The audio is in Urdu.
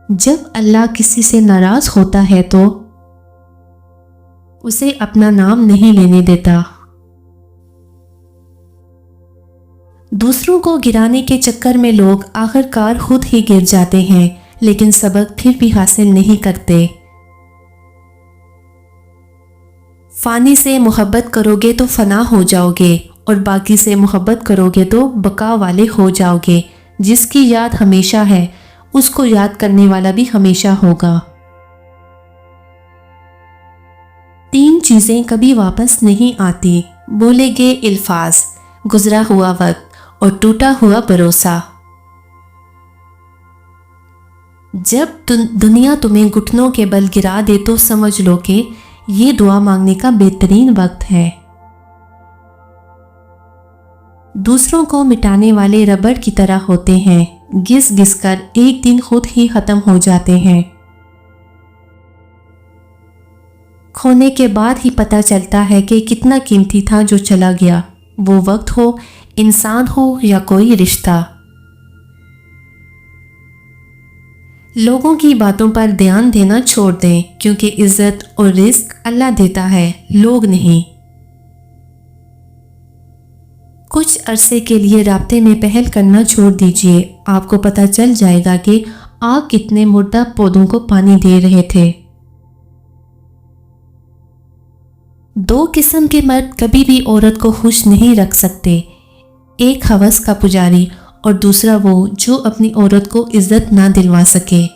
جب اللہ کسی سے ناراض ہوتا ہے تو اسے اپنا نام نہیں لینے دیتا۔ دوسروں کو گرانے کے چکر میں لوگ آخر کار خود ہی گر جاتے ہیں، لیکن سبق پھر بھی حاصل نہیں کرتے۔ فانی سے محبت کرو گے تو فنا ہو جاؤ گے، اور باقی سے محبت کرو گے تو بقا والے ہو جاؤ گے۔ جس کی یاد ہمیشہ ہے اس کو یاد کرنے والا بھی ہمیشہ ہوگا۔ 3 چیزیں کبھی واپس نہیں آتی، بولے گے الفاظ، گزرا ہوا وقت اور ٹوٹا ہوا بھروسہ۔ جب دنیا تمہیں گھٹنوں کے بل گرا دے تو سمجھ لو کہ یہ دعا مانگنے کا بہترین وقت ہے۔ دوسروں کو مٹانے والے ربڑ کی طرح ہوتے ہیں، گھس گھس کر ایک دن خود ہی ختم ہو جاتے ہیں۔ کھونے کے بعد ہی پتہ چلتا ہے کہ کتنا قیمتی تھا جو چلا گیا، وہ وقت ہو، انسان ہو یا کوئی رشتہ۔ لوگوں کی باتوں پر دھیان دینا چھوڑ دیں، کیونکہ عزت اور رزق اللہ دیتا ہے، لوگ نہیں۔ کچھ عرصے کے لیے رابطے میں پہل کرنا چھوڑ دیجئے، آپ کو پتہ چل جائے گا کہ آپ کتنے مردہ پودوں کو پانی دے رہے تھے۔ 2 قسم کے مرد کبھی بھی عورت کو خوش نہیں رکھ سکتے، ایک ہوس کا پجاری اور دوسرا وہ جو اپنی عورت کو عزت نہ دلوا سکے۔